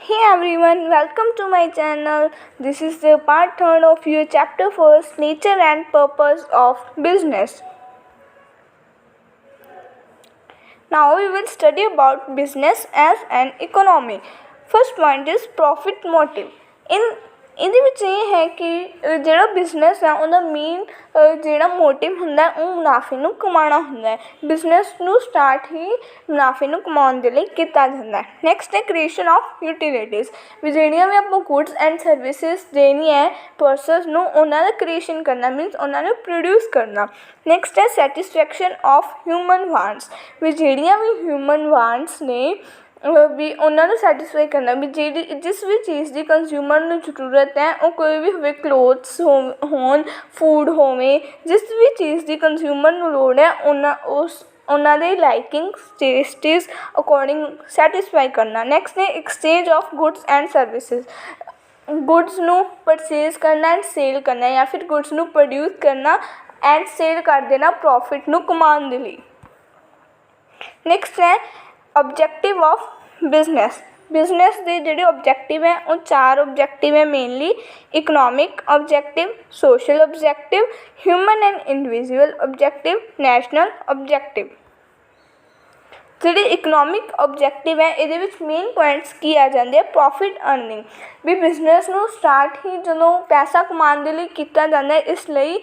Hey everyone, welcome to my channel. This is the part 3rd of your chapter 1st, Nature and Purpose of Business. Now we will study about business as an economy. First point is profit motive. ਇਹਦੇ ਵਿੱਚ ਇਹ ਹੈ ਕਿ ਜਿਹੜਾ business ਹੈ ਉਹਦਾ main ਜਿਹੜਾ motive ਹੁੰਦਾ ਉਹ ਮੁਨਾਫੇ ਨੂੰ ਕਮਾਉਣਾ ਹੁੰਦਾ ਹੈ। ਬਿਜ਼ਨਸ ਨੂੰ ਸਟਾਰਟ ਹੀ ਮੁਨਾਫੇ ਨੂੰ ਕਮਾਉਣ ਦੇ ਲਈ ਕੀਤਾ ਜਾਂਦਾ ਹੈ। ਨੈਕਸਟ ਹੈ ਕ੍ਰੀਏਸ਼ਨ ਆਫ ਯੂਟੀਲਿਟੀਜ਼, ਵੀ ਜਿਹੜੀਆਂ ਵੀ ਆਪਾਂ ਗੁੱਡਸ ਐਂਡ ਸਰਵਿਸਿਜ਼ ਦੇਣੀਆਂ ਹੈ ਪਰਸਨਸ ਨੂੰ ਉਹਨਾਂ ਦਾ ਕ੍ਰੀਏਸ਼ਨ ਕਰਨਾ ਮੀਨਸ ਉਹਨਾਂ ਨੂੰ ਪ੍ਰੋਡਿਊਸ ਕਰਨਾ। ਨੈਕਸਟ ਹੈ ਸੈਟਿਸਫੈਕਸ਼ਨ ਆਫ ਹਿਊਮਨ ਵਾਂਟਸ, ਵੀ ਜਿਹੜੀਆਂ ਵੀ ਹਿਊਮਨ ਵਾਂਟਸ ਨੇ ਵੀ ਉਹਨਾਂ ਨੂੰ ਸੈਟਿਸਫਾਈ ਕਰਨਾ, ਵੀ ਜਿਹੜੀ ਜਿਸ ਵੀ ਚੀਜ਼ ਦੀ ਕੰਜ਼ਿਊਮਰ ਨੂੰ ਜ਼ਰੂਰਤ ਹੈ ਉਹ ਕੋਈ ਵੀ ਹੋਵੇ ਕਲੋਥਸ ਹੋਣ ਫੂਡ ਹੋਵੇ, ਜਿਸ ਵੀ ਚੀਜ਼ ਦੀ ਕੰਜ਼ਿਊਮਰ ਨੂੰ ਲੋੜ ਹੈ ਉਹਨਾਂ ਦੇ ਲਾਈਕਿੰਗ ਟੇਸਟਿਸ ਅਕੋਰਡਿੰਗ ਸੈਟਿਸਫਾਈ ਕਰਨਾ। ਨੈਕਸਟ ਹੈ exchange of goods and services, goods ਨੂੰ ਪਰਚੇਜ਼ ਕਰਨਾ ਐਂਡ ਸੇਲ ਕਰਨਾ ਜਾਂ ਫਿਰ ਗੁੱਡਸ ਨੂੰ ਪ੍ਰੋਡਿਊਸ ਕਰਨਾ ਐਂਡ ਸੇਲ ਕਰ ਦੇਣਾ ਪ੍ਰੋਫਿਟ ਨੂੰ ਕਮਾਉਣ ਦੇ ਲਈ। ਨੈਕਸਟ ਹੈ ऑब्जेक्टिव ऑफ बिजनेस, बिजनेस के जोड़े ऑब्जेक्टिव है वो 4 ऑब्जेक्टिव है mainly, economic objective, social objective, human and individual objective, national objective. ਜਿਹੜੇ ਇਕਨੋਮਿਕ ऑब्जेक्टिव है ये मेन पॉइंट्स की आ जाते हैं प्रॉफिट अर्निंग, भी बिजनेस ਨੂੰ स्टार्ट ही जो पैसा कमाने के लिए किया जाता है, इसलिए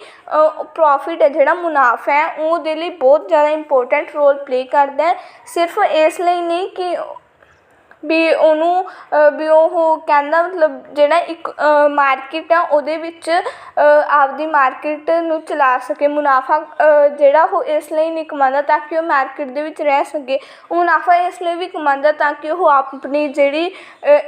प्रॉफिट है जोड़ा मुनाफा है वो दे लिए बहुत ज़्यादा इंपोर्टेंट रोल प्ले करता है। सिर्फ इसलिए नहीं कि भी ਉਹਨੂੰ ਵੀ ਉਹ ਕਹਿੰਦਾ ਮਤਲਬ ਜਿਹੜਾ ਇੱਕ ਮਾਰਕੀਟ ਆ ਉਹਦੇ ਵਿੱਚ ਆਪਦੀ ਮਾਰਕੀਟ ਨੂੰ ਚਲਾ ਸਕੇ, ਮੁਨਾਫਾ ਜਿਹੜਾ ਉਹ ਇਸ ਲਈ ਨਹੀਂ ਕਮਾਉਂਦਾ ਤਾਂ ਕਿ ਉਹ ਮਾਰਕੀਟ ਦੇ ਵਿੱਚ ਰਹਿ ਸਕੇ, ਉਹ ਮੁਨਾਫਾ ਇਸ ਲਈ ਵੀ ਕਮਾਉਂਦਾ ਤਾਂ ਕਿ ਉਹ ਆਪਣੀ ਜਿਹੜੀ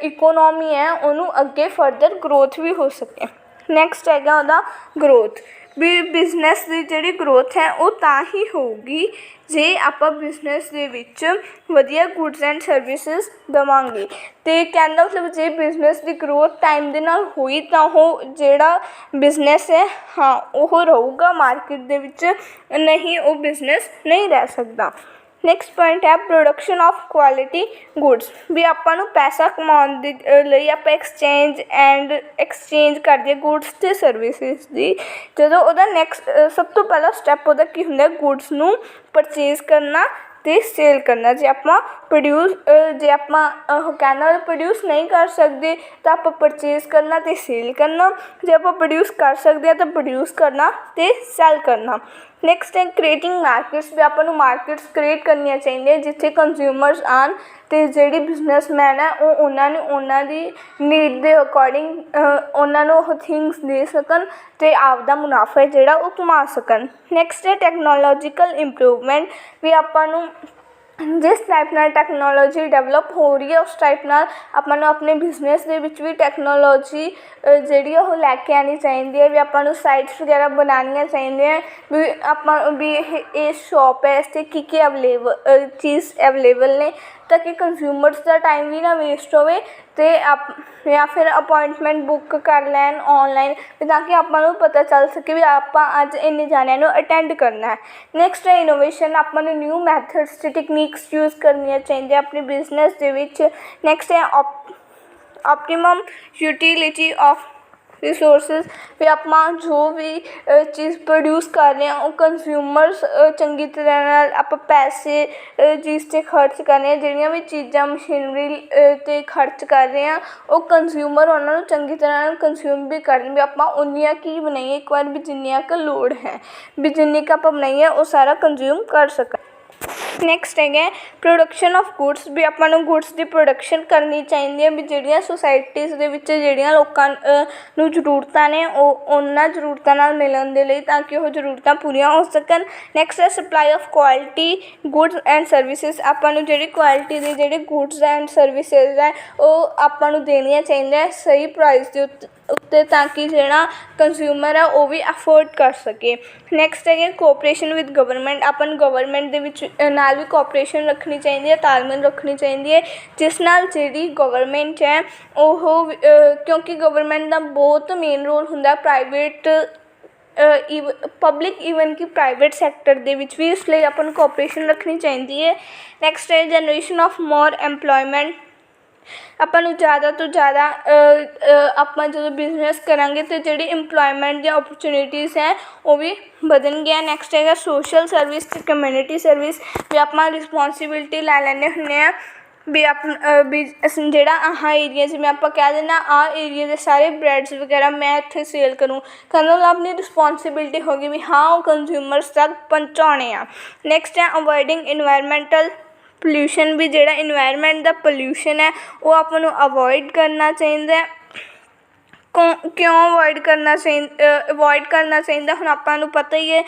ਇਕੋਨੋਮੀ ਹੈ ਉਹਨੂੰ ਅੱਗੇ ਫਰਦਰ ਗਰੋਥ ਵੀ ਹੋ ਸਕੇ। ਨੈਕਸਟ ਹੈਗਾ ਉਹਦਾ ਗਰੋਥ, ਵੀ ਬਿਜ਼ਨਸ ਦੀ ਜਿਹੜੀ ਗਰੋਥ ਹੈ ਉਹ ਤਾਂ ਹੀ ਹੋਊਗੀ ਜੇ ਆਪਾਂ ਬਿਜ਼ਨਸ ਦੇ ਵਿੱਚ ਵਧੀਆ ਗੁੱਡਸ ਐਂਡ ਸਰਵਿਸਿਜ਼ ਦੇਵਾਂਗੇ। ਅਤੇ ਕਹਿੰਦਾ ਮਤਲਬ ਜੇ ਬਿਜ਼ਨਸ ਦੀ ਗਰੋਥ ਟਾਈਮ ਦੇ ਨਾਲ ਹੋਈ ਤਾਂ ਉਹ ਜਿਹੜਾ ਬਿਜ਼ਨਸ ਹੈ ਹਾਂ ਉਹ ਰਹੂਗਾ ਮਾਰਕੀਟ ਦੇ ਵਿੱਚ, ਨਹੀਂ ਉਹ ਬਿਜ਼ਨਸ ਨਹੀਂ ਰਹਿ ਸਕਦਾ। ਨੈਕਸਟ ਪੁਆਇੰਟ ਹੈ ਪ੍ਰੋਡਕਸ਼ਨ ਆਫ ਕੁਆਲਿਟੀ ਗੁੱਡਸ, ਵੀ ਆਪਾਂ ਨੂੰ ਪੈਸਾ ਕਮਾਉਣ ਦੇ ਲਈ ਆਪਾਂ ਐਕਸਚੇਂਜ ਕਰਦੇ ਗੁੱਡਸ ਅਤੇ ਸਰਵਿਸਿਜ਼ ਦੀ। ਜਦੋਂ ਉਹਦਾ ਨੈਕਸਟ ਸਭ ਤੋਂ ਪਹਿਲਾ ਸਟੈਪ ਉਹਦਾ ਕੀ ਹੁੰਦਾ ਗੁੱਡਸ ਨੂੰ ਪਰਚੇਜ਼ ਕਰਨਾ ਅਤੇ ਸੇਲ ਕਰਨਾ। ਜੇ ਆਪਾਂ ਉਹ ਕਹਿੰਦਾ ਪ੍ਰੋਡਿਊਸ ਨਹੀਂ ਕਰ ਸਕਦੇ ਤਾਂ ਆਪਾਂ ਪਰਚੇਜ਼ ਕਰਨਾ ਅਤੇ ਸੇਲ ਕਰਨਾ, ਜੇ ਆਪਾਂ ਪ੍ਰੋਡਿਊਸ ਕਰ ਸਕਦੇ ਹਾਂ ਤਾਂ ਪ੍ਰੋਡਿਊਸ ਕਰਨਾ ਅਤੇ ਸੈਲ ਕਰਨਾ। ਨੈਕਸਟ ਹੈ ਕ੍ਰੀਏਟਿੰਗ ਮਾਰਕੀਟਸ, ਵੀ ਆਪਾਂ ਨੂੰ ਮਾਰਕੀਟਸ ਕ੍ਰੀਏਟ ਕਰਨੀਆਂ ਚਾਹੀਦੀਆਂ ਜਿੱਥੇ ਕੰਜ਼ਿਊਮਰਸ ਆਉਣ ਅਤੇ ਜਿਹੜੀ ਬਿਜ਼ਨਸਮੈਨ ਹੈ ਉਹ ਉਹਨਾਂ ਨੂੰ ਉਹਨਾਂ ਦੀ ਨੀਡ ਦੇ ਅਕੋਰਡਿੰਗ ਉਹਨਾਂ ਨੂੰ ਉਹ ਥਿੰਗਸ ਦੇ ਸਕਣ ਅਤੇ ਆਪਦਾ ਮੁਨਾਫਾ ਜਿਹੜਾ ਉਹ ਕਮਾ ਸਕਣ। ਨੈਕਸਟ ਹੈ ਟੈਕਨੋਲੋਜੀਕਲ ਇੰਪਰੂਵਮੈਂਟ, ਵੀ ਆਪਾਂ ਨੂੰ ਜਿਸ ਟਾਈਪ ਨਾਲ ਟੈਕਨੋਲੋਜੀ ਡਿਵੈਲਪ ਹੋ ਰਹੀ ਹੈ ਉਸ ਟਾਈਪ ਨਾਲ ਆਪਾਂ ਨੂੰ ਆਪਣੇ ਬਿਜ਼ਨਸ ਦੇ ਵਿੱਚ ਵੀ ਟੈਕਨੋਲੋਜੀ ਜਿਹੜੀ ਉਹ ਲੈ ਕੇ ਆਉਣੀ ਚਾਹੀਦੀ ਹੈ, ਵੀ ਆਪਾਂ ਨੂੰ ਸਾਈਟਸ ਵਗੈਰਾ ਬਣਾਉਣੀਆਂ ਚਾਹੀਦੀਆਂ, ਵੀ ਆਪਾਂ ਵੀ ਇਹ ਸ਼ੋਪ ਹੈ ਇਸ 'ਤੇ ਕੀ ਚੀਜ਼ ਅਵੇਲੇਬਲ ਨੇ ਤਾਂ ਕਿ ਕੰਜ਼ਿਊਮਰਸ ਦਾ ਟਾਈਮ ਵੀ ਨਾ ਵੇਸਟ ਹੋਵੇ ਅਤੇ ਜਾਂ ਫਿਰ ਅਪੋਇੰਟਮੈਂਟ ਬੁੱਕ ਕਰ ਲੈਣ ਔਨਲਾਈਨ ਤਾਂ ਕਿ ਆਪਾਂ ਨੂੰ ਪਤਾ ਚੱਲ ਸਕੇ ਵੀ ਆਪਾਂ ਅੱਜ ਇੰਨੇ ਜਾਣਿਆਂ ਨੂੰ ਅਟੈਂਡ ਕਰਨਾ ਹੈ। ਨੈਕਸਟ ਹੈ ਇਨੋਵੇਸ਼ਨ, ਆਪਾਂ ਨੂੰ ਨਿਊ ਮੈਥਡਸ ਅਤੇ ਟੈਕਨੀਕਸ ਯੂਜ਼ ਕਰਨੀਆਂ ਚਾਹੀਦੀਆਂ ਆਪਣੇ ਬਿਜ਼ਨਸ ਦੇ ਵਿੱਚ। ਨੈਕਸਟ ਹੈ ਆਪਟੀਮਮ ਯੂਟੀਲਿਟੀ ਆਫ ਰਿਸੋਰਸਿਸ, ਵੀ ਆਪਾਂ ਜੋ ਵੀ ਚੀਜ਼ ਪ੍ਰੋਡਿਊਸ ਕਰ ਰਹੇ ਹਾਂ ਉਹ ਕੰਜ਼ਿਊਮਰਸ ਚੰਗੀ ਤਰ੍ਹਾਂ ਨਾਲ ਆਪਾਂ ਪੈਸੇ ਜਿਸ 'ਤੇ ਖਰਚ ਕਰ ਰਹੇ ਹਾਂ, ਜਿਹੜੀਆਂ ਵੀ ਚੀਜ਼ਾਂ ਮਸ਼ੀਨਰੀ 'ਤੇ ਖਰਚ ਕਰ ਰਹੇ ਹਾਂ ਉਹ ਕੰਜ਼ਿਊਮਰ ਉਹਨਾਂ ਨੂੰ ਚੰਗੀ ਤਰ੍ਹਾਂ ਨਾਲ ਕੰਜ਼ਿਊਮ ਵੀ ਕਰਨ, ਵੀ ਆਪਾਂ ਉਨੀਆਂ ਕੀ ਬਣਾਈਏ ਇੱਕ ਵਾਰ ਵੀ ਜਿੰਨੀਆਂ ਕੁ ਲੋੜ ਹੈ, ਵੀ ਜਿੰਨੀ ਕੁ ਆਪਾਂ ਬਣਾਈਏ ਉਹ ਸਾਰਾ ਕੰਜ਼ਿਊਮ ਕਰ ਸਕਣ। ਨੈਕਸਟ ਹੈਗਾ ਪ੍ਰੋਡਕਸ਼ਨ ਆਫ ਗੁੱਡਸ, ਵੀ ਆਪਾਂ ਨੂੰ ਗੁੱਡਸ ਦੀ ਪ੍ਰੋਡਕਸ਼ਨ ਕਰਨੀ ਚਾਹੀਦੀ ਹੈ, ਵੀ ਜਿਹੜੀਆਂ ਸੁਸਾਇਟੀਜ਼ ਦੇ ਵਿੱਚ ਜਿਹੜੀਆਂ ਲੋਕਾਂ ਨੂੰ ਜ਼ਰੂਰਤਾਂ ਨੇ ਉਹ ਉਹਨਾਂ ਜ਼ਰੂਰਤਾਂ ਨਾਲ ਮਿਲਣ ਦੇ ਲਈ ਤਾਂ ਕਿ ਉਹ ਜ਼ਰੂਰਤਾਂ ਪੂਰੀਆਂ ਹੋ ਸਕਣ। ਨੈਕਸਟ ਹੈ supply of quality goods and services, ਆਪਾਂ ਨੂੰ ਜਿਹੜੀ ਕੁਆਲਿਟੀ ਦੇ ਜਿਹੜੇ ਗੁੱਡਸ ਐਂਡ ਸਰਵਿਸਿਜ਼ ਹੈ ਉਹ ਆਪਾਂ ਨੂੰ ਦੇਣੀਆਂ ਚਾਹੀਦੀਆਂ ਸਹੀ ਪ੍ਰਾਈਸ ਦੇ ਉੱਤੇ ਤਾਂ ਕਿ ਜਿਹੜਾ ਕੰਜ਼ਿਊਮਰ ਹੈ ਉਹ ਵੀ ਅਫੋਰਡ ਕਰ ਸਕੇ। ਨੈਕਸਟ ਹੈਗੇ ਕੋਆਪਰੇਸ਼ਨ ਵਿਦ ਗਵਰਨਮੈਂਟ, ਆਪਾਂ ਨੂੰ ਗਵਰਨਮੈਂਟ ਦੇ ਵਿੱਚ ਨਾਲ ਵੀ ਕੋਆਪਰੇਸ਼ਨ ਰੱਖਣੀ ਚਾਹੀਦੀ ਹੈ, ਤਾਲਮੇਲ ਰੱਖਣੀ ਚਾਹੀਦੀ ਹੈ, ਜਿਸ ਨਾਲ ਜਿਹੜੀ ਗਵਰਨਮੈਂਟ ਹੈ ਉਹ ਕਿਉਂਕਿ ਗਵਰਨਮੈਂਟ ਦਾ ਬਹੁਤ ਮੇਨ ਰੋਲ ਹੁੰਦਾ ਪ੍ਰਾਈਵੇਟ ਪਬਲਿਕ ਈਵਨ ਕਿ ਪ੍ਰਾਈਵੇਟ ਸੈਕਟਰ ਦੇ ਵਿੱਚ ਵੀ, ਇਸ ਲਈ ਆਪਾਂ ਨੂੰ ਕੋਆਪਰੇਸ਼ਨ ਰੱਖਣੀ ਚਾਹੀਦੀ ਹੈ। ਨੈਕਸਟ ਹੈ ਜਨਰੇਸ਼ਨ ਆਫ ਮੋਰ ਐਮਪਲੋਇਮੈਂਟ, ਆਪਾਂ ਨੂੰ ज़्यादा ਤੋਂ ज़्यादा ਆਪਾਂ ਜਦੋਂ ਬਿਜ਼ਨਸ ਕਰਾਂਗੇ ਤਾਂ ਜਿਹੜੀ ਇੰਪਲੋਇਮੈਂਟ ਦੀਆਂ ਓਪਰਚੁਨਿਟੀਜ਼ ਹੈ ਉਹ ਵੀ ਵਧਣਗੀਆਂ। ਨੈਕਸਟ ਹੈਗਾ ਸੋਸ਼ਲ ਸਰਵਿਸ ਅਤੇ ਕਮਿਊਨਿਟੀ ਸਰਵਿਸ, ਵੀ ਆਪਾਂ ਰਿਸਪੋਂਸੀਬਿਲਟੀ ਲੈ ਲੈਂਦੇ ਹੁੰਦੇ ਹਾਂ ਵੀ ਵੀ ਅਸੀਂ ਜਿਹੜਾ ਆਹ ਏਰੀਆ ਜਿਵੇਂ ਆਪਾਂ ਕਹਿ ਦਿੰਦੇ ਆਹ ਏਰੀਆ ਦੇ ਸਾਰੇ ਬ੍ਰੈਡਸ ਵਗੈਰਾ ਮੈਂ ਇੱਥੇ ਸੇਲ ਕਰੂੰ, ਕਹਿੰਦਾ ਮਤਲਬ ਆਪਣੀ ਰਿਸਪੋਂਸੀਬਿਲਟੀ ਹੋ ਗਈ ਵੀ ਹਾਂ ਉਹ ਕੰਜ਼ਿਊਮਰਸ ਤੱਕ ਪਹੁੰਚਾਉਣੇ ਆ। ਨੈਕਸਟ ਹੈ ਅਵੋਇਡਿੰਗ ਇਨਵਾਇਰਮੈਂਟਲ ਪੋਲਿਊਸ਼ਨ, ਵੀ ਜਿਹੜਾ ਇਨਵਾਇਰਮੈਂਟ ਦਾ ਪੋਲਿਊਸ਼ਨ ਹੈ ਉਹ ਆਪਾਂ ਨੂੰ ਅਵੋਇਡ ਕਰਨਾ ਚਾਹੀਦਾ। ਕਿਉਂ ਅਵੋਇਡ ਕਰਨਾ ਚਾਹੀਦਾ ਹੁਣ ਆਪਾਂ ਨੂੰ ਪਤਾ ਹੀ ਹੈ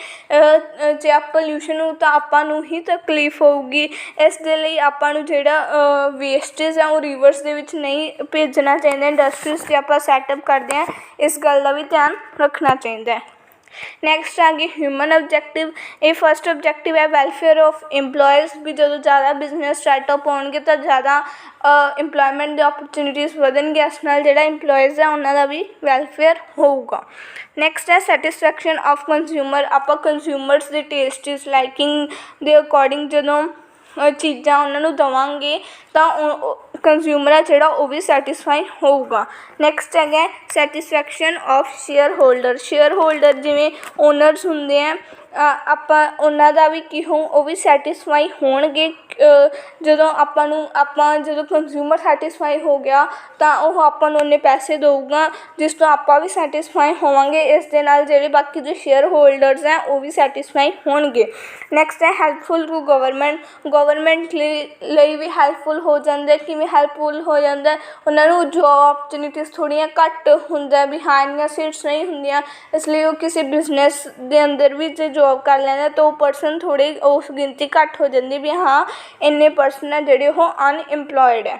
ਜੇ ਆਪਾਂ ਪੋਲਿਊਸ਼ਨ ਨੂੰ ਤਾਂ ਆਪਾਂ ਨੂੰ ਹੀ ਤਕਲੀਫ ਹੋਊਗੀ। ਇਸ ਦੇ ਲਈ ਆਪਾਂ ਨੂੰ ਜਿਹੜਾ ਵੇਸਟੇਜ ਆ ਉਹ ਰਿਵਰਸ ਦੇ ਵਿੱਚ ਨਹੀਂ ਭੇਜਣਾ ਚਾਹੀਦਾ। ਇੰਡਸਟਰੀਜ਼ 'ਤੇ ਆਪਾਂ ਸੈਟਅਪ ਕਰਦੇ ਹਾਂ, ਇਸ ਗੱਲ ਦਾ ਵੀ ਧਿਆਨ ਰੱਖਣਾ ਚਾਹੀਦਾ ਹੈ। ਨੈਕਸਟ ਆ ਗਈ ਹਿਊਮਨ ਓਬਜੈਕਟਿਵ। ਇਹ ਫਸਟ ਓਬਜੈਕਟਿਵ ਹੈ ਵੈਲਫੇਅਰ ਆਫ ਇੰਪਲੋਇਜ਼, ਵੀ ਜਦੋਂ ਜ਼ਿਆਦਾ ਬਿਜ਼ਨਸ ਸਟਾਰਟਅਪ ਹੋਣਗੇ ਤਾਂ ਜ਼ਿਆਦਾ ਇੰਪਲੋਇਮੈਂਟ ਦੀ ਓਪਰਚੁਨਿਟੀਜ਼ ਵਧਣਗੀਆਂ, ਇਸ ਨਾਲ ਜਿਹੜਾ ਇੰਪਲੋਇਜ਼ ਹੈ ਉਹਨਾਂ ਦਾ ਵੀ ਵੈਲਫੇਅਰ ਹੋਊਗਾ। ਨੈਕਸਟ ਹੈ ਸੈਟਿਸਫੈਕਸ਼ਨ ਆਫ ਕੰਜ਼ਿਊਮਰ। ਆਪਾਂ ਕੰਜ਼ਿਊਮਰਸ ਦੇ ਟੇਸਟਿਸ ਲਾਈਕਿੰਗ ਦੇ ਅਕੋਰਡਿੰਗ ਜਦੋਂ ਚੀਜ਼ਾਂ ਉਹਨਾਂ ਨੂੰ ਦੇਵਾਂਗੇ ਤਾਂ ਕੰਜ਼ਿਊਮਰ ਹੈ ਜਿਹੜਾ ਉਹ ਵੀ ਸੈਟਿਸਫਾਈ ਹੋਊਗਾ। ਨੈਕਸਟ ਹੈਗਾ ਸੈਟਿਸਫੈਕਸ਼ਨ ਆਫ ਸ਼ੇਅਰ ਹੋਲਡਰ ਜਿਵੇਂ ਓਨਰਸ ਹੁੰਦੇ ਆ, ਆਪਾਂ ਉਹਨਾਂ ਦਾ ਵੀ ਕੀ ਹੋਊ ਉਹ ਵੀ ਸੈਟਿਸਫਾਈ ਹੋਣਗੇ। ਜਦੋਂ ਜਦੋਂ ਕੰਜ਼ਿਊਮਰ ਸੈਟਿਸਫਾਈ ਹੋ ਗਿਆ ਤਾਂ ਉਹ ਆਪਾਂ ਨੂੰ ਉਨੇ ਪੈਸੇ ਦੇਊਗਾ ਜਿਸ ਤੋਂ ਆਪਾਂ ਵੀ ਸੈਟਿਸਫਾਈ ਹੋਵਾਂਗੇ। ਇਸ ਦੇ ਨਾਲ ਜਿਹੜੇ ਬਾਕੀ ਦੇ ਸ਼ੇਅਰ ਹੋਲਡਰਸ ਹੈ ਉਹ ਵੀ ਸੈਟਿਸਫਾਈ ਹੋਣਗੇ। ਨੈਕਸਟ ਹੈ ਹੈਲਪਫੁਲ ਟੂ ਗਵਰਨਮੈਂਟ ਲਈ ਵੀ ਹੈਲਪਫੁਲ ਹੋ ਜਾਂਦੇ। ਕਿਵੇਂ ਹੈਲਪਫੁਲ ਹੋ ਜਾਂਦਾ, ਉਹਨਾਂ ਨੂੰ ਜੋਬ ਓਪਰਚੁਨਿਟੀਜ਼ ਥੋੜ੍ਹੀਆਂ ਘੱਟ ਹੁੰਦਾ ਵੀ ਹਾਂ ਇੰਨੀਆਂ ਸੀਟਸ ਨਹੀਂ ਹੁੰਦੀਆਂ, ਇਸ ਲਈ ਉਹ ਕਿਸੇ ਬਿਜ਼ਨਸ ਦੇ ਅੰਦਰ ਵੀ ਜੇ ਜੋਬ ਕਰ ਲੈਂਦਾ ਤਾਂ ਉਹ ਪਰਸਨ ਥੋੜ੍ਹੀ ਉਸ ਗਿਣਤੀ ਘੱਟ ਹੋ ਜਾਂਦੀ ਵੀ ਹਾਂ ਇੰਨੇ ਪਰਸਨ ਹੈ ਜਿਹੜੇ ਉਹ ਅਨਇੰਪਲੋਇਡ ਹੈ।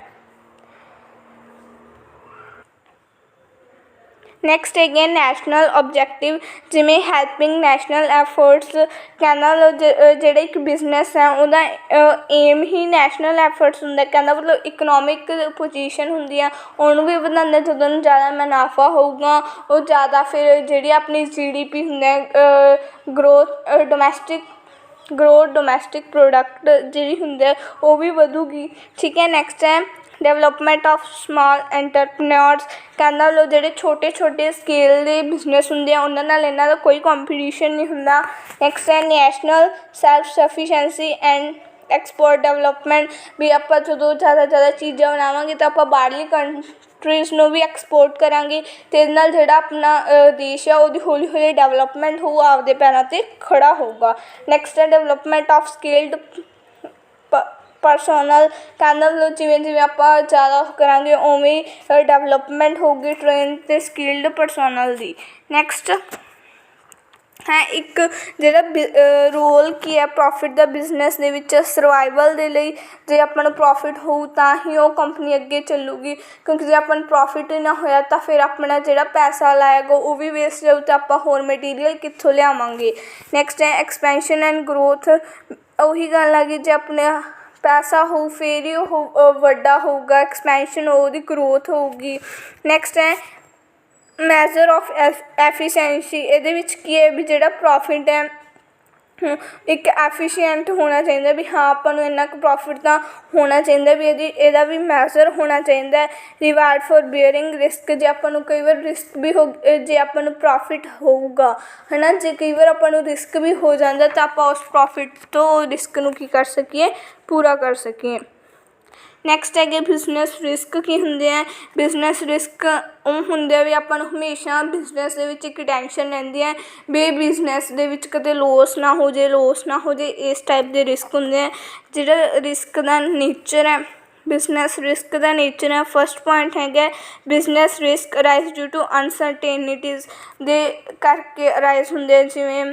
ਨੈਕਸਟ ਹੈਗੇ ਨੈਸ਼ਨਲ ਓਬਜੈਕਟਿਵ, ਜਿਵੇਂ ਹੈਲਪਿੰਗ ਨੈਸ਼ਨਲ ਐਫਰਟਸ। ਕਹਿੰਦਾ ਜਿਹੜਾ ਇੱਕ ਬਿਜ਼ਨਸ ਹੈ ਉਹਦਾ ਏਮ ਹੀ ਨੈਸ਼ਨਲ ਐਫਰਟਸ ਹੁੰਦਾ। ਕਹਿੰਦਾ ਮਤਲਬ ਇਕਨੋਮਿਕ ਪੋਜੀਸ਼ਨ ਹੁੰਦੀ ਆ ਉਹਨੂੰ ਵੀ ਵਧਾਉਂਦਾ। ਜਦੋਂ ਉਹਨੂੰ ਜ਼ਿਆਦਾ ਮੁਨਾਫਾ ਹੋਊਗਾ ਉਹ ਜ਼ਿਆਦਾ ਫਿਰ ਜਿਹੜੀ ਆਪਣੀ GDP ਹੁੰਦਾ ਡੋਮੈਸਟਿਕ ਪ੍ਰੋਡਕਟ ਜਿਹੜੀ ਹੁੰਦਾ ਉਹ ਵੀ ਵਧੂਗੀ। ਠੀਕ ਹੈ। ਨੈਕਸਟ ਹੈ ਡਿਵੈਲਪਮੈਂਟ ਆਫ ਸਮਾਲ ਐਂਟਰਪ੍ਰੇਨਿਓਰਸ। ਕਹਿੰਦਾ ਲੋ ਜਿਹੜੇ ਛੋਟੇ ਸਕੇਲ ਦੇ ਬਿਜ਼ਨਸ ਹੁੰਦੇ ਆ ਉਹਨਾਂ ਨਾਲ ਇਹਨਾਂ ਦਾ ਕੋਈ ਕੰਪੀਟੀਸ਼ਨ ਨਹੀਂ ਹੁੰਦਾ। ਨੈਕਸਟ ਹੈ national self sufficiency and export development, ਵੀ ਆਪਾਂ ਜਦੋਂ ਜ਼ਿਆਦਾ ਚੀਜ਼ਾਂ ਬਣਾਵਾਂਗੇ ਤਾਂ ਆਪਾਂ ਬਾਹਰਲੀ ਕੰਟਰੀਜ਼ ਨੂੰ ਵੀ ਐਕਸਪੋਰਟ ਕਰਾਂਗੇ ਅਤੇ ਇਹਦੇ ਨਾਲ ਜਿਹੜਾ ਆਪਣਾ ਦੇਸ਼ ਆ ਉਹਦੀ ਹੌਲੀ ਡਿਵੈਲਪਮੈਂਟ ਹੋਊ, ਆਪਦੇ ਪੈਰਾਂ 'ਤੇ ਖੜ੍ਹਾ ਹੋਊਗਾ। ਨੈਕਸਟ ਹੈ ਡਿਵੈਲਪਮੈਂਟ ਆਫ ਸਕਿਲਡ ਪਰਸਨਲ। ਕਹਿੰਦਾ ਮਤਲਬ ਜਿਵੇਂ ਆਪਾਂ ਜ਼ਿਆਦਾ ਕਰਾਂਗੇ ਉਵੇਂ ਡਿਵੈਲਪਮੈਂਟ ਹੋਊਗੀ ਟ੍ਰੇਨਡ ਅਤੇ ਸਕਿਲਡ ਪਰਸਨਲ ਦੀ। ਨੈਕਸਟ ਹੈ ਇੱਕ ਜਿਹੜਾ ਰੋਲ ਕੀ ਹੈ ਪ੍ਰੋਫਿਟ ਦਾ ਬਿਜ਼ਨਸ ਦੇ ਵਿੱਚ ਸਰਵਾਈਵਲ ਦੇ ਲਈ। ਜੇ ਆਪਾਂ ਨੂੰ ਪ੍ਰੋਫਿਟ ਹੋਊ ਤਾਂ ਹੀ ਉਹ ਕੰਪਨੀ ਅੱਗੇ ਚੱਲੂਗੀ, ਕਿਉਂਕਿ ਜੇ ਆਪਾਂ ਨੂੰ ਪ੍ਰੋਫਿਟ ਹੀ ਨਾ ਹੋਇਆ ਤਾਂ ਫਿਰ ਆਪਣਾ ਜਿਹੜਾ ਪੈਸਾ ਲਾਏਗਾ ਉਹ ਵੀ ਵੇਸਟ ਜਾਊ ਅਤੇ ਆਪਾਂ ਹੋਰ ਮਟੀਰੀਅਲ ਕਿੱਥੋਂ ਲਿਆਵਾਂਗੇ। ਨੈਕਸਟ ਹੈ ਐਕਸਪੈਂਸ਼ਨ ਐਂਡ ਗਰੋਥ। ਉਹੀ ਗੱਲ ਆ ਗਈ ਜੇ ਆਪਣੇ ਪੈਸਾ ਹੋਊ ਫਿਰ ਹੀ ਉਹ ਵੱਡਾ ਹੋਊਗਾ, ਐਕਸਪੈਂਸ਼ਨ ਉਹਦੀ ਗਰੋਥ ਹੋਊਗੀ। ਨੈਕਸਟ ਹੈ ਮੈਜ਼ਰ ਆਫ ਐਫੀਸ਼ੈਂਸੀ। ਇਹਦੇ ਵਿੱਚ ਕੀ ਹੈ ਵੀ ਜਿਹੜਾ ਪ੍ਰੋਫਿਟ ਹੈ ਇੱਕ ਐਫੀਸ਼ੀਐਂਟ ਹੋਣਾ ਚਾਹੀਦਾ ਵੀ ਹਾਂ ਆਪਾਂ ਨੂੰ ਇੰਨਾ ਕੁ ਪ੍ਰੋਫਿਟ ਤਾਂ ਹੋਣਾ ਚਾਹੀਦਾ ਵੀ ਇਹਦਾ ਵੀ ਮੈਜ਼ਰ ਹੋਣਾ ਚਾਹੀਦਾ। Reward for bearing risk. ਜੇ ਆਪਾਂ ਨੂੰ ਕਈ ਵਾਰ ਰਿਸਕ ਵੀ ਜੇ ਆਪਾਂ ਨੂੰ ਪ੍ਰੋਫਿਟ ਹੋਊਗਾ ਹੈ ਨਾ, ਜੇ ਕਈ ਵਾਰ ਆਪਾਂ ਨੂੰ ਰਿਸਕ ਵੀ ਹੋ ਜਾਂਦਾ ਤਾਂ ਆਪਾਂ ਉਸ ਪ੍ਰੋਫਿਟ ਤੋਂ ਰਿਸਕ ਨੂੰ ਕੀ ਕਰ ਸਕੀਏ, ਪੂਰਾ ਕਰ ਸਕੀਏ। ਨੈਕਸਟ ਹੈਗੇ ਬਿਜ਼ਨਸ ਰਿਸਕ। ਕੀ ਹੁੰਦੇ ਆ ਬਿਜ਼ਨਸ ਰਿਸਕ? ਉਹ ਹੁੰਦੇ ਆ ਵੀ ਆਪਾਂ ਨੂੰ ਹਮੇਸ਼ਾ ਬਿਜ਼ਨਸ ਦੇ ਵਿੱਚ ਇੱਕ ਟੈਨਸ਼ਨ ਰਹਿੰਦੀ ਹੈ ਵੀ ਬਿਜ਼ਨਸ ਦੇ ਵਿੱਚ ਕਦੇ ਲੋਸ ਨਾ ਹੋ ਜੇ ਇਸ ਟਾਈਪ ਦੇ ਰਿਸਕ ਹੁੰਦੇ ਆ। ਜਿਹੜਾ ਰਿਸਕ ਦਾ ਨੇਚਰ ਹੈ ਬਿਜ਼ਨਸ ਰਿਸਕ ਦਾ ਨੇਚਰ ਹੈ, ਫਸਟ ਪੁਆਇੰਟ ਹੈਗਾ business risk arise due to uncertainties ਦੇ ਕਰਕੇ ਅਰਾਈਜ਼ ਹੁੰਦੇ, ਜਿਵੇਂ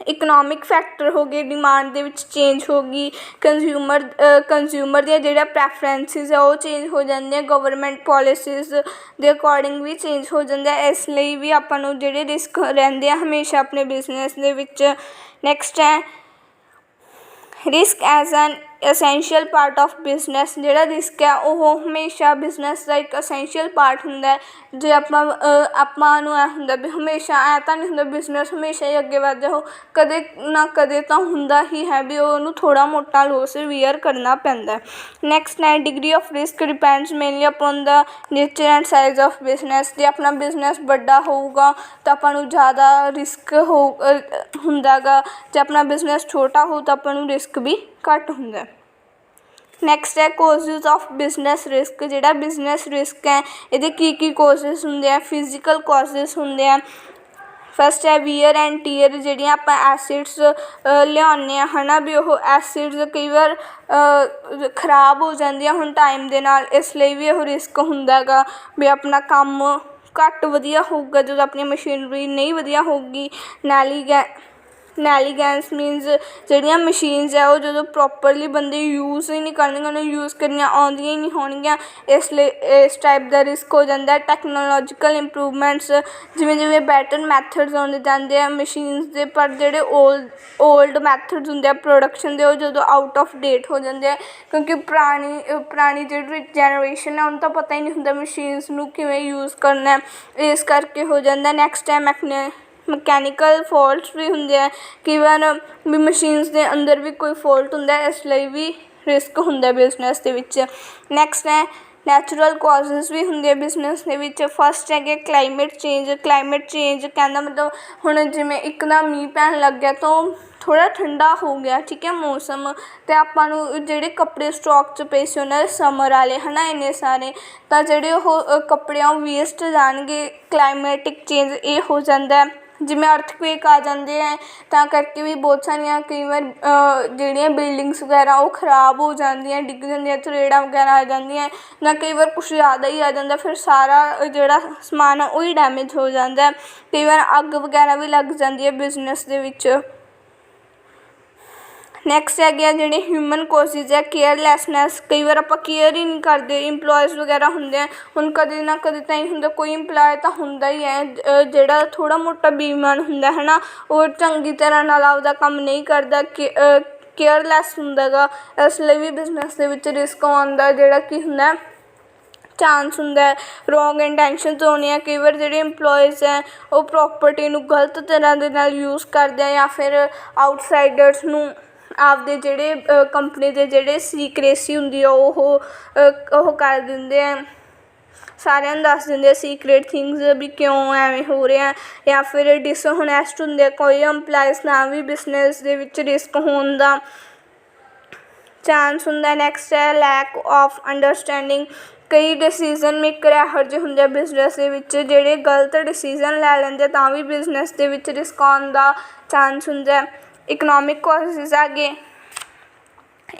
ਇਕਨੋਮਿਕ ਫੈਕਟਰ ਹੋ ਗਏ, ਡਿਮਾਂਡ ਦੇ ਵਿੱਚ ਚੇਂਜ ਹੋ ਗਈ, ਕੰਜ਼ਿਊਮਰ ਦੀਆਂ ਜਿਹੜਾ ਪ੍ਰੈਫਰੈਂਸਿਸ ਆ ਉਹ ਚੇਂਜ ਹੋ ਜਾਂਦੀਆਂ, ਗਵਰਨਮੈਂਟ ਪੋਲਿਸੀਜ਼ ਦੇ ਅਕੋਰਡਿੰਗ ਵੀ ਚੇਂਜ ਹੋ ਜਾਂਦਾ। ਇਸ ਲਈ ਵੀ ਆਪਾਂ ਨੂੰ ਜਿਹੜੇ ਰਿਸਕ ਰਹਿੰਦੇ ਆ ਹਮੇਸ਼ਾ ਆਪਣੇ ਬਿਜ਼ਨਸ ਦੇ ਵਿੱਚ। ਨੈਕਸਟ ਹੈ risk as an essential part of business. ਜਿਹੜਾ ਰਿਸਕ ਹੈ ਉਹ ਹਮੇਸ਼ਾ ਬਿਜ਼ਨਸ ਦਾ ਇੱਕ ਐਸੈਂਸ਼ੀਅਲ ਪਾਰਟ ਹੁੰਦਾ ਹੈ। ਜੇ ਆਪਾਂ ਨੂੰ ਐ ਹੁੰਦਾ ਵੀ ਹਮੇਸ਼ਾ ਐਂ ਤਾਂ ਨਹੀਂ ਹੁੰਦਾ ਬਿਜ਼ਨਸ ਹਮੇਸ਼ਾ ਹੀ ਅੱਗੇ ਵੱਧ ਜਾਓ, ਕਦੇ ਨਾ ਕਦੇ ਤਾਂ ਹੁੰਦਾ ਹੀ ਹੈ ਵੀ ਉਹਨੂੰ ਥੋੜ੍ਹਾ ਮੋਟਾ ਲੋਸ ਵੀਅਰ ਕਰਨਾ ਪੈਂਦਾ। ਨੈਕਸਟ ਹੈ degree of risk depends mainly upon the nature and size of business. ਜੇ ਆਪਣਾ ਬਿਜ਼ਨਸ ਵੱਡਾ ਹੋਊਗਾ ਤਾਂ ਆਪਾਂ ਨੂੰ ਜ਼ਿਆਦਾ ਰਿਸਕ ਹੁੰਦਾ ਗਾ, ਜੇ ਆਪਣਾ ਬਿਜ਼ਨਸ ਛੋਟਾ ਹੋਊ ਤਾਂ ਆਪਾਂ ਨੂੰ ਰਿਸਕ ਵੀ ਘੱਟ ਹੁੰਦਾ। ਨੈਕਸਟ ਹੈ ਕੋਜ਼ਿਜ਼ ਆਫ ਬਿਜ਼ਨਸ ਰਿਸਕ। ਜਿਹੜਾ ਬਿਜ਼ਨਸ ਰਿਸਕ ਹੈ ਇਹਦੇ ਕੀ ਕੋਜ਼ਿਜ਼ ਹੁੰਦੇ ਆ। ਫਿਜ਼ੀਕਲ ਕੋਜ਼ਿਜ਼ ਹੁੰਦੇ ਆ। ਫਸਟ ਹੈ ਵੀਅਰ ਐਂਡ ਟੀਅਰ। ਜਿਹੜੀਆਂ ਆਪਾਂ ਐਸਿਡਸ ਲਿਆਉਂਦੇ ਹਾਂ ਹੈ ਨਾ, ਵੀ ਉਹ ਐਸਿਡਸ ਕਈ ਵਾਰ ਖਰਾਬ ਹੋ ਜਾਂਦੀਆਂ ਹੁਣ ਟਾਈਮ ਦੇ ਨਾਲ, ਇਸ ਲਈ ਵੀ ਉਹ ਰਿਸਕ ਹੁੰਦਾ ਗਾ ਵੀ ਆਪਣਾ ਕੰਮ ਘੱਟ ਵਧੀਆ ਹੋਊਗਾ ਜਦੋਂ ਆਪਣੀ ਮਸ਼ੀਨਰੀ ਨਹੀਂ ਵਧੀਆ ਹੋਊਗੀ। ਨੈਲੀਗੈਂਸ ਮੀਨਸ ਜਿਹੜੀਆਂ ਮਸ਼ੀਨਸ ਹੈ ਉਹ ਜਦੋਂ ਪ੍ਰੋਪਰਲੀ ਬੰਦੇ ਯੂਜ਼ ਹੀ ਨਹੀਂ ਕਰਨਗੇ, ਉਹਨੂੰ ਯੂਜ਼ ਕਰਨੀਆਂ ਆਉਂਦੀਆਂ ਹੀ ਨਹੀਂ ਹੋਣਗੀਆਂ, ਇਸ ਲਈ ਇਸ ਟਾਈਪ ਦਾ ਰਿਸਕ ਹੋ ਜਾਂਦਾ। ਟੈਕਨੋਲੋਜੀਕਲ ਇੰਪਰੂਵਮੈਂਟਸ, ਜਿਵੇਂ ਬੈਟਰ ਮੈਥਡਸ ਆਉਂਦੇ ਜਾਂਦੇ ਆ ਮਸ਼ੀਨਸ ਦੇ, ਪਰ ਜਿਹੜੇ ਓਲਡ ਮੈਥਡਸ ਹੁੰਦੇ ਆ ਪ੍ਰੋਡਕਸ਼ਨ ਦੇ ਉਹ ਜਦੋਂ ਆਊਟ ਆਫ ਡੇਟ ਹੋ ਜਾਂਦੇ ਆ, ਕਿਉਂਕਿ ਪੁਰਾਣੀ ਜਿਹੜੀ ਜਨਰੇਸ਼ਨ ਹੈ ਉਹਨੂੰ ਤਾਂ ਪਤਾ ਹੀ ਨਹੀਂ ਹੁੰਦਾ ਮਸ਼ੀਨਸ ਨੂੰ ਕਿਵੇਂ ਯੂਜ਼ ਕਰਨਾ, ਇਸ ਕਰਕੇ ਹੋ ਜਾਂਦਾ। ਨੈਕਸਟ ਹੈ ਮਕੈਨੀਕਲ ਫੋਲਟਸ ਵੀ ਹੁੰਦੇ ਆ, ਕਈ ਵਾਰ ਵੀ ਮਸ਼ੀਨਸ ਦੇ ਅੰਦਰ ਵੀ ਕੋਈ ਫੋਲਟ ਹੁੰਦਾ, ਇਸ ਲਈ ਵੀ ਰਿਸਕ ਹੁੰਦਾ ਬਿਜ਼ਨਸ ਦੇ ਵਿੱਚ। ਨੈਕਸਟ ਹੈ ਨੈਚੁਰਲ ਕਾਜ਼ਿਜ਼ ਵੀ ਹੁੰਦੇ ਆ ਬਿਜ਼ਨਸ ਦੇ ਵਿੱਚ। ਫਸਟ ਹੈਗੇ ਕਲਾਈਮੇਟ ਚੇਂਜ। ਕਲਾਈਮੇਟ ਚੇਂਜ ਕਹਿੰਦਾ ਮਤਲਬ ਹੁਣ ਜਿਵੇਂ ਇੱਕਦਮ ਮੀਂਹ ਪੈਣ ਲੱਗ ਗਿਆ ਤਾਂ ਥੋੜ੍ਹਾ ਠੰਡਾ ਹੋ ਗਿਆ, ਠੀਕ ਹੈ ਮੌਸਮ, ਅਤੇ ਆਪਾਂ ਨੂੰ ਜਿਹੜੇ ਕੱਪੜੇ ਸਟੋਕ 'ਚ ਪਏ ਸੀ ਉਹਨਾਂ ਦੇ ਸਮਰ ਵਾਲੇ ਹੈ ਨਾ ਇੰਨੇ ਸਾਰੇ, ਤਾਂ ਜਿਹੜੇ ਉਹ ਕੱਪੜੇ ਆ ਉਹ ਵੇਸਟ ਜਾਣਗੇ। ਕਲਾਈਮੇਟਿਕ ਚੇਂਜ ਇਹ ਹੋ ਜਾਂਦਾ। ਜਿਵੇਂ ਅਰਥਕੁਏਕ ਆ ਜਾਂਦੇ ਹੈ ਤਾਂ ਕਰਕੇ ਵੀ ਬਹੁਤ ਸਾਰੀਆਂ ਕਈ ਵਾਰ ਜਿਹੜੀਆਂ ਬਿਲਡਿੰਗਸ ਵਗੈਰਾ ਉਹ ਖ਼ਰਾਬ ਹੋ ਜਾਂਦੀਆਂ, ਡਿੱਗ ਜਾਂਦੀਆਂ, ਤਰੇੜਾਂ ਵਗੈਰਾ ਆ ਜਾਂਦੀਆਂ, ਜਾਂ ਕਈ ਵਾਰ ਕੁਛ ਜ਼ਿਆਦਾ ਹੀ ਆ ਜਾਂਦਾ, ਫਿਰ ਸਾਰਾ ਜਿਹੜਾ ਸਮਾਨ ਆ ਉਹ ਹੀ ਡੈਮੇਜ ਹੋ ਜਾਂਦਾ। ਕਈ ਵਾਰ ਅੱਗ ਵਗੈਰਾ ਵੀ ਲੱਗ ਜਾਂਦੀ ਹੈ ਬਿਜ਼ਨਸ ਦੇ ਵਿੱਚ। ਨੈਕਸਟ ਹੈਗੇ ਆ ਜਿਹੜੇ ਹਿਊਮਨ ਕੋਜ਼ਿਜ਼ ਹੈ ਕੇਅਰਲੈਸਨੈਸ। ਕਈ ਵਾਰ ਆਪਾਂ ਕੇਅਰ ਹੀ ਨਹੀਂ ਕਰਦੇ, ਇੰਪਲੋਇਜ਼ ਵਗੈਰਾ ਹੁੰਦੇ ਆ, ਹੁਣ ਕਦੇ ਨਾ ਕਦੇ ਤਾਂ ਹੀ ਹੁੰਦਾ ਕੋਈ ਇੰਪਲੋਏ ਤਾਂ ਹੁੰਦਾ ਹੀ ਹੈ ਜਿਹੜਾ ਥੋੜ੍ਹਾ ਮੋਟਾ ਬੇਈਮਾਨ ਹੁੰਦਾ ਹੈ ਨਾ, ਉਹ ਚੰਗੀ ਤਰ੍ਹਾਂ ਨਾਲ ਆਪਦਾ ਕੰਮ ਨਹੀਂ ਕਰਦਾ, ਕੇਅਰਲੈਸ ਹੁੰਦਾ ਗਾ, ਇਸ ਲਈ ਵੀ ਬਿਜ਼ਨਸ ਦੇ ਵਿੱਚ ਰਿਸਕ ਆਉਂਦਾ। ਜਿਹੜਾ ਕੀ ਹੁੰਦਾ ਚਾਂਸ ਹੁੰਦਾ ਰੋਂਗ ਇੰਟੈਂਸ਼ਨਸ ਹੋਣੀਆਂ। ਕਈ ਵਾਰ ਜਿਹੜੇ ਇੰਪਲੋਇਜ਼ ਹੈ ਉਹ ਪ੍ਰੋਪਰਟੀ ਨੂੰ ਗਲਤ ਤਰ੍ਹਾਂ ਦੇ ਨਾਲ ਯੂਜ਼ ਕਰਦੇ ਆ, ਜਾਂ ਫਿਰ ਆਊਟਸਾਈਡਰਸ ਨੂੰ ਆਪਦੇ ਜਿਹੜੇ ਕੰਪਨੀ ਦੇ ਜਿਹੜੇ ਸੀਕਰੇਸੀ ਹੁੰਦੀ ਆ ਉਹ ਕਰ ਦਿੰਦੇ ਆ, ਸਾਰਿਆਂ ਨੂੰ ਦੱਸ ਦਿੰਦੇ ਆ ਸੀਕਰੇਟ ਥਿੰਗਸ ਵੀ ਕਿਉਂ ਐਵੇਂ ਹੋ ਰਿਹਾ, ਜਾਂ ਫਿਰ ਡਿਸਹੋਨੈਸਟ ਹੁੰਦੇ ਆ ਕੋਈ ਇੰਪਲਾਈਜ਼ ਨਾਲ ਵੀ ਬਿਜ਼ਨਸ ਦੇ ਵਿੱਚ ਰਿਸਕ ਹੋਣ ਦਾ ਚਾਂਸ ਹੁੰਦਾ। ਨੈਕਸਟ ਹੈ ਲੈਕ ਆਫ ਅੰਡਰਸਟੈਂਡਿੰਗ। ਕਈ ਡਿਸੀਜ਼ਨ ਮੇਕਰ ਇਹੋ ਜਿਹੇ ਹੁੰਦੇ ਆ ਬਿਜ਼ਨਸ ਦੇ ਵਿੱਚ ਜਿਹੜੇ ਗਲਤ ਡਿਸੀਜ਼ਨ ਲੈ ਲੈਂਦੇ, ਤਾਂ ਵੀ ਬਿਜ਼ਨਸ ਦੇ ਵਿੱਚ ਰਿਸਕ ਆਉਣ ਦਾ ਚਾਂਸ ਹੁੰਦਾ। ਇਕਨੋਮਿਕ ਕਾਜ਼ਿਜ਼ ਹੈਗੇ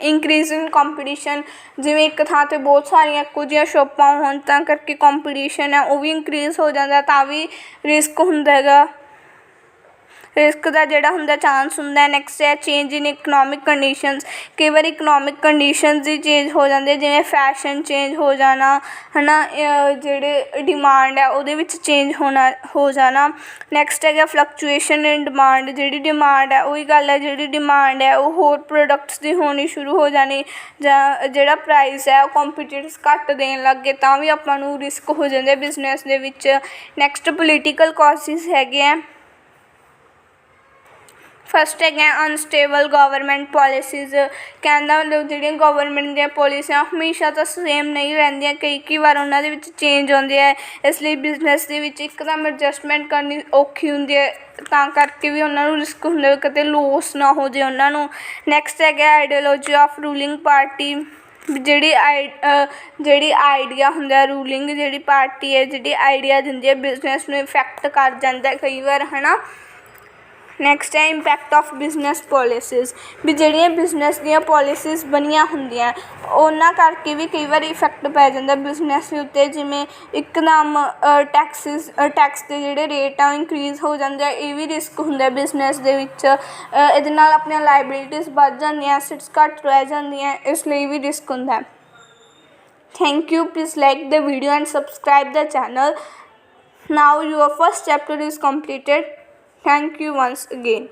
ਇੰਕਰੀਜ਼ ਇਨ ਕੰਪੀਟੀਸ਼ਨ। ਜਿਵੇਂ ਇੱਕ ਥਾਂ 'ਤੇ ਬਹੁਤ ਸਾਰੀਆਂ ਇੱਕੋ ਜਿਹੀਆਂ ਸ਼ੋਪਾਂ ਹੋਣ ਤਾਂ ਕਰਕੇ ਕੰਪੀਟੀਸ਼ਨ ਹੈ ਉਹ ਵੀ ਇੰਕਰੀਜ਼ ਹੋ ਜਾਂਦਾ, ਤਾਂ ਵੀ ਰਿਸਕ ਹੁੰਦਾ ਹੈਗਾ, ਰਿਸਕ ਦਾ ਜਿਹੜਾ ਹੁੰਦਾ ਚਾਂਸ ਹੁੰਦਾ। ਨੈਕਸਟ ਹੈ ਚੇਂਜ ਇਨ ਇਕਨੋਮਿਕ ਕੰਡੀਸ਼ਨਸ। ਕਈ ਵਾਰ ਇਕਨੋਮਿਕ ਕੰਡੀਸ਼ਨਸ ਹੀ ਚੇਂਜ ਹੋ ਜਾਂਦੇ, ਜਿਵੇਂ ਫੈਸ਼ਨ ਚੇਂਜ ਹੋ ਜਾਣਾ ਹੈ ਨਾ, ਜਿਹੜੇ ਡਿਮਾਂਡ ਹੈ ਉਹਦੇ ਵਿੱਚ ਚੇਂਜ ਹੋ ਜਾਣਾ। ਨੈਕਸਟ ਹੈਗਾ ਫਲਕਚੁਏਸ਼ਨ ਇਨ ਡਿਮਾਂਡ। ਜਿਹੜੀ ਡਿਮਾਂਡ ਹੈ ਉਹੀ ਗੱਲ ਹੈ, ਜਿਹੜੀ ਡਿਮਾਂਡ ਹੈ ਉਹ ਹੋਰ ਪ੍ਰੋਡਕਟਸ ਦੀ ਹੋਣੀ ਸ਼ੁਰੂ ਹੋ ਜਾਣੀ, ਜਾਂ ਜਿਹੜਾ ਪ੍ਰਾਈਸ ਹੈ ਉਹ ਕੰਪੀਟੀਟਰਸ ਘੱਟ ਦੇਣ ਲੱਗ ਗਏ, ਤਾਂ ਵੀ ਆਪਾਂ ਨੂੰ ਰਿਸਕ ਹੋ ਜਾਂਦੇ ਬਿਜ਼ਨਸ ਦੇ ਵਿੱਚ। ਨੈਕਸਟ ਪੋਲੀਟੀਕਲ ਕਾਜ਼ਿਜ਼ ਹੈਗੇ ਆ। ਫਸਟ ਹੈਗਾ ਅਨਸਟੇਬਲ ਗਵਰਨਮੈਂਟ ਪੋਲਿਸੀਜ਼। ਕਹਿੰਦਾ ਮਤਲਬ ਜਿਹੜੀਆਂ ਗਵਰਨਮੈਂਟ ਦੀਆਂ ਪੋਲਿਸੀਆਂ ਹਮੇਸ਼ਾ ਤਾਂ ਸੇਮ ਨਹੀਂ ਰਹਿੰਦੀਆਂ, ਕਈ ਵਾਰ ਉਹਨਾਂ ਦੇ ਵਿੱਚ ਚੇਂਜ ਆਉਂਦੇ ਹੈ, ਇਸ ਲਈ ਬਿਜ਼ਨਸ ਦੇ ਵਿੱਚ ਇੱਕਦਮ ਐਡਜਸਟਮੈਂਟ ਕਰਨੀ ਔਖੀ ਹੁੰਦੀ ਹੈ, ਤਾਂ ਕਰਕੇ ਵੀ ਉਹਨਾਂ ਨੂੰ ਰਿਸਕ ਹੁੰਦਾ ਕਿਤੇ ਲੋਸ ਨਾ ਹੋ ਜਾਵੇ ਉਹਨਾਂ ਨੂੰ। ਨੈਕਸਟ ਹੈਗਾ ਆਈਡੀਓਲੋਜੀ ਆਫ ਰੂਲਿੰਗ ਪਾਰਟੀ। ਜਿਹੜੀ ਆਈਡੀਆ ਹੁੰਦਾ ਰੂਲਿੰਗ ਜਿਹੜੀ ਪਾਰਟੀ ਹੈ ਜਿਹੜੀ ਆਈਡੀਆ ਦਿੰਦੀ ਹੈ ਬਿਜ਼ਨਸ ਨੂੰ ਇਫੈਕਟ ਕਰ ਜਾਂਦਾ ਕਈ ਵਾਰ ਹੈ ਨਾ। ਨੈਕਸਟ ਹੈ ਇੰਪੈਕਟ ਆਫ ਬਿਜ਼ਨਸ ਪੋਲਿਸੀਜ਼। ਵੀ ਜਿਹੜੀਆਂ ਬਿਜ਼ਨਸ ਦੀਆਂ ਪੋਲਿਸੀਜ਼ ਬਣੀਆਂ ਹੁੰਦੀਆਂ ਉਹਨਾਂ ਕਰਕੇ ਵੀ ਕਈ ਵਾਰ ਇਫੈਕਟ ਪੈ ਜਾਂਦਾ ਬਿਜ਼ਨਸ ਦੇ ਉੱਤੇ, ਜਿਵੇਂ ਇੱਕਦਮ ਟੈਕਸ ਦੇ ਜਿਹੜੇ ਰੇਟ ਆ ਉਹ ਇਨਕਰੀਜ਼ ਹੋ ਜਾਂਦੇ ਆ, ਇਹ ਵੀ ਰਿਸਕ ਹੁੰਦਾ ਬਿਜ਼ਨਸ ਦੇ ਵਿੱਚ। ਇਹਦੇ ਨਾਲ ਆਪਣੀਆਂ ਲਾਇਬਿਲਿਟੀਜ਼ ਵੱਧ ਜਾਂਦੀਆਂ, ਐਸਿਡਸ ਘੱਟ ਰਹਿ ਜਾਂਦੀਆਂ, ਇਸ ਲਈ ਵੀ ਰਿਸਕ ਹੁੰਦਾ। Thank you. Please like the video and subscribe the channel. Now your first chapter is completed. Thank you once again.